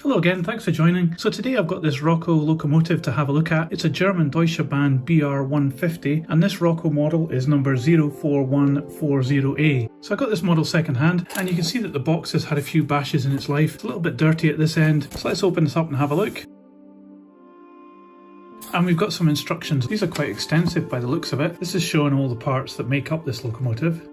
Hello again, thanks for joining. So today I've got this Roco locomotive to have a look at. It's a German Deutsche Bahn BR150 and this Roco model is number 04140A. So I got this model second hand and you can see that the box has had a few bashes in its life. It's a little bit dirty at this end, so let's open this up and have a look. And we've got some instructions. These are quite extensive by the looks of it. This is showing all the parts that make up this locomotive.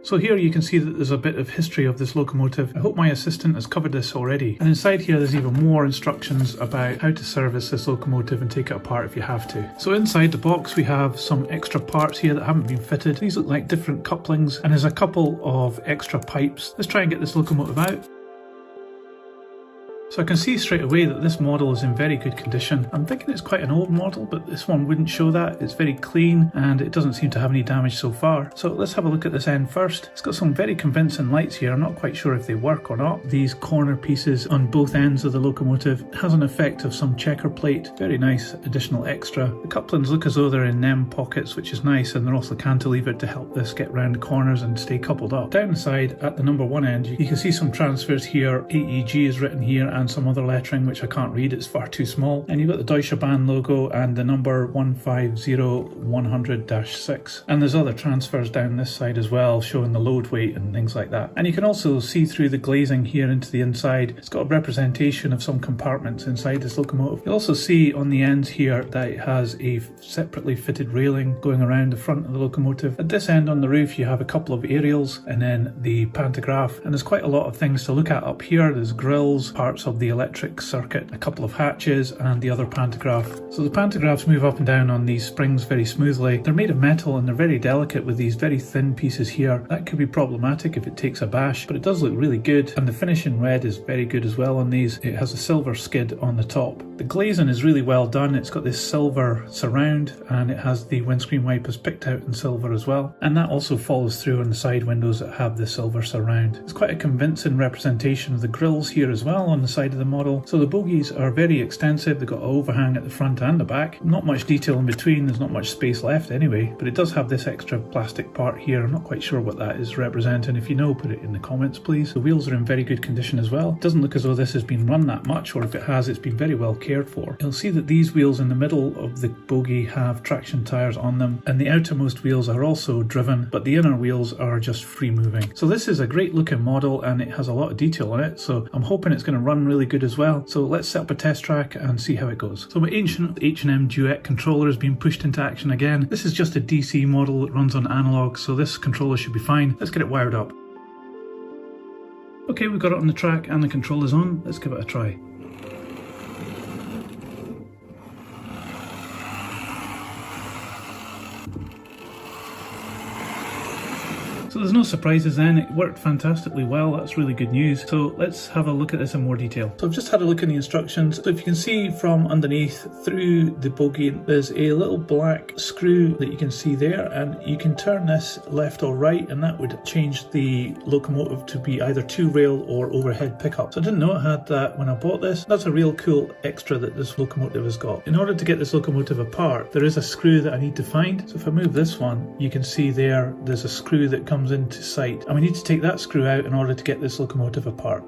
So here you can see that there's a bit of history of this locomotive. I hope my assistant has covered this already. And inside here there's even more instructions about how to service this locomotive and take it apart if you have to. So inside the box we have some extra parts here that haven't been fitted. These look like different couplings and there's a couple of extra pipes. Let's try and get this locomotive out. So I can see straight away that this model is in very good condition. I'm thinking it's quite an old model, but this one wouldn't show that. It's very clean and it doesn't seem to have any damage so far. So let's have a look at this end first. It's got some very convincing lights here. I'm not quite sure if they work or not. These corner pieces on both ends of the locomotive has an effect of some checker plate. Very nice additional extra. The couplings look as though they're in NEM pockets, which is nice, and they're also cantilevered to help this get round corners and stay coupled up. Down the side at the number one end, you can see some transfers here. AEG is written here and some other lettering which I can't read, it's far too small. And you've got the Deutsche Bahn logo and the number 150100-6. And there's other transfers down this side as well, showing the load weight and things like that. And you can also see through the glazing here into the inside. It's got a representation of some compartments inside this locomotive. You'll also see on the ends here that it has a separately fitted railing going around the front of the locomotive. At this end on the roof you have a couple of aerials and then the pantograph. And there's quite a lot of things to look at up here. There's grills, parts of the electric circuit, a couple of hatches and the other pantograph. So the pantographs move up and down on these springs very smoothly. They're made of metal and they're very delicate with these very thin pieces here. That could be problematic if it takes a bash, but it does look really good, and the finish in red is very good as well on these. It has a silver skid on the top. The glazing is really well done. It's got this silver surround and it has the windscreen wipers picked out in silver as well, and that also follows through on the side windows that have the silver surround. It's quite a convincing representation of the grills here as well on the side of the model. So the bogies are very extensive. They've got an overhang at the front and the back. Not much detail in between, there's not much space left anyway, but it does have this extra plastic part here. I'm not quite sure what that is representing. If you know, put it in the comments please. The wheels are in very good condition as well. It doesn't look as though this has been run that much, or if it has, it's been very well cared for. You'll see that these wheels in the middle of the bogie have traction tyres on them, and the outermost wheels are also driven, but the inner wheels are just free moving. So this is a great looking model and it has a lot of detail on it, so I'm hoping it's going to run really good as well. So let's set up a test track and see how it goes. So my ancient H&M Duet controller has been pushed into action again. This is just a DC model that runs on analog, so this controller should be fine. Let's get it wired up. Okay, we've got it on the track and the controller's on. Let's give it a try. So there's no surprises then, it worked fantastically well, that's really good news. So let's have a look at this in more detail. So I've just had a look in the instructions. So if you can see from underneath through the bogie, there's a little black screw that you can see there, and you can turn this left or right and that would change the locomotive to be either two rail or overhead pickup. So I didn't know it had that when I bought this. That's a real cool extra that this locomotive has got. In order to get this locomotive apart, there is a screw that I need to find. So if I move this one, you can see there's a screw that comes into sight, and we need to take that screw out in order to get this locomotive apart.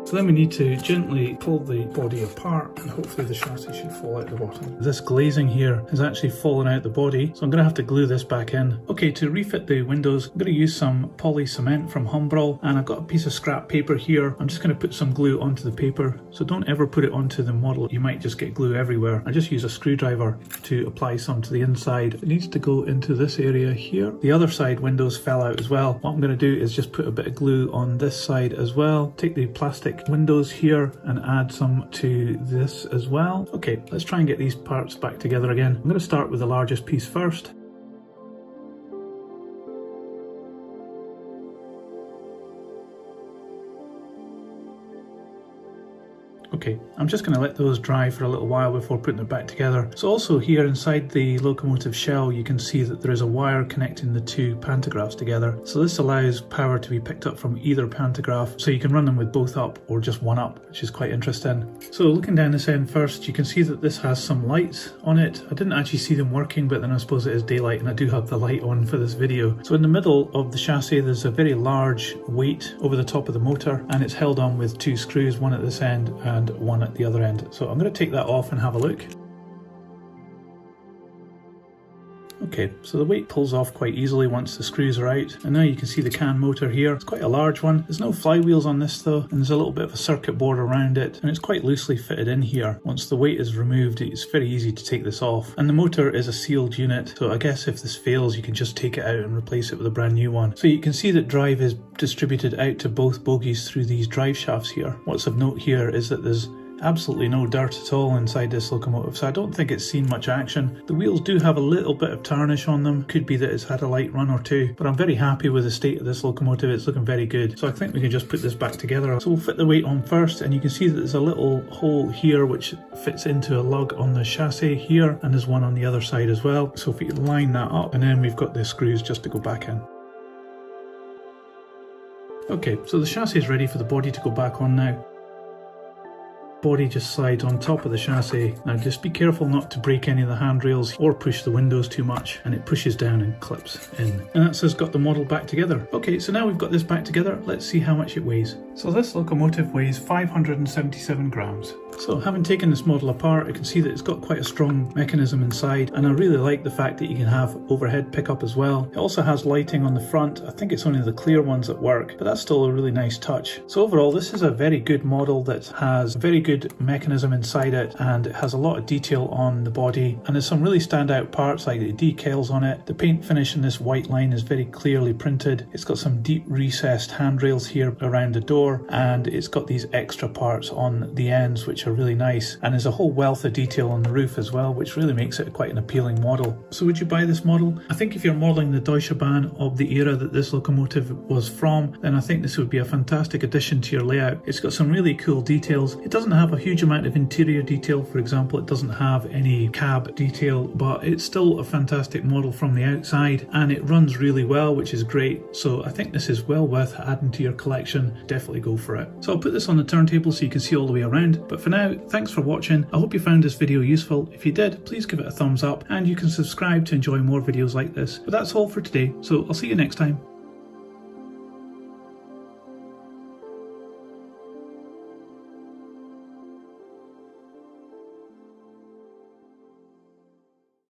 So then we need to gently pull the body apart and hopefully the chassis should fall out the bottom. This glazing here has actually fallen out the body, so I'm going to have to glue this back in. Okay, to refit the windows, I'm going to use some poly cement from Humbrol, and I've got a piece of scrap paper here. I'm just going to put some glue onto the paper, so don't ever put it onto the model. You might just get glue everywhere. I just use a screwdriver to apply some to the inside. It needs to go into this area here. The other side windows fell out as well. What I'm going to do is just put a bit of glue on this side as well. Take the plastic windows here and add some to this as well. Okay, let's try and get these parts back together again. I'm going to start with the largest piece first. Okay, I'm just going to let those dry for a little while before putting it back together. So also here inside the locomotive shell, you can see that there is a wire connecting the two pantographs together. So this allows power to be picked up from either pantograph, so you can run them with both up or just one up, which is quite interesting. So looking down this end first, you can see that this has some lights on it. I didn't actually see them working, but then I suppose it is daylight and I do have the light on for this video. So in the middle of the chassis, there's a very large weight over the top of the motor, and it's held on with two screws, one at this end and one at the other end. So I'm going to take that off and have a look. Okay, so the weight pulls off quite easily once the screws are out, and now you can see the can motor here. It's quite a large one. There's no flywheels on this though, and there's a little bit of a circuit board around it, and it's quite loosely fitted in here. Once the weight is removed, it's very easy to take this off. And the motor is a sealed unit, so I guess if this fails, you can just take it out and replace it with a brand new one. So you can see that drive is distributed out to both bogies through these drive shafts here. What's of note here is that there's absolutely no dirt at all inside this locomotive, so I don't think it's seen much action. The wheels do have a little bit of tarnish on them, could be that it's had a light run or two, but I'm very happy with the state of this locomotive. It's looking very good, so I think we can just put this back together. So we'll fit the weight on first, and you can see that there's a little hole here which fits into a lug on the chassis here, and there's one on the other side as well. So if we can line that up, and then we've got the screws just to go back in. Okay, so the chassis is ready for the body to go back on now. Body just slides on top of the chassis. Now just be careful not to break any of the handrails or push the windows too much, and it pushes down and clips in. And that's us got the model back together. Okay, so now we've got this back together, let's see how much it weighs. So this locomotive weighs 577 grams. So having taken this model apart, I can see that it's got quite a strong mechanism inside, and I really like the fact that you can have overhead pickup as well. It also has lighting on the front. I think it's only the clear ones that work, but that's still a really nice touch. So overall, this is a very good model that has a very good mechanism inside it, and it has a lot of detail on the body, and there's some really standout parts like the decals on it. The paint finish in this white line is very clearly printed. It's got some deep recessed handrails here around the door, and it's got these extra parts on the ends which are really nice, and there's a whole wealth of detail on the roof as well, which really makes it quite an appealing model. So would you buy this model? I think if you're modelling the Deutsche Bahn of the era that this locomotive was from, then I think this would be a fantastic addition to your layout. It's got some really cool details. It doesn't have a huge amount of interior detail. For example, it doesn't have any cab detail, but it's still a fantastic model from the outside, and it runs really well, which is great. So I think this is well worth adding to your collection. Definitely go for it. So I'll put this on the turntable so you can see all the way around, but for now, thanks for watching. I hope you found this video useful. If you did, please give it a thumbs up, and you can subscribe to enjoy more videos like this. But that's all for today, so I'll see you next time.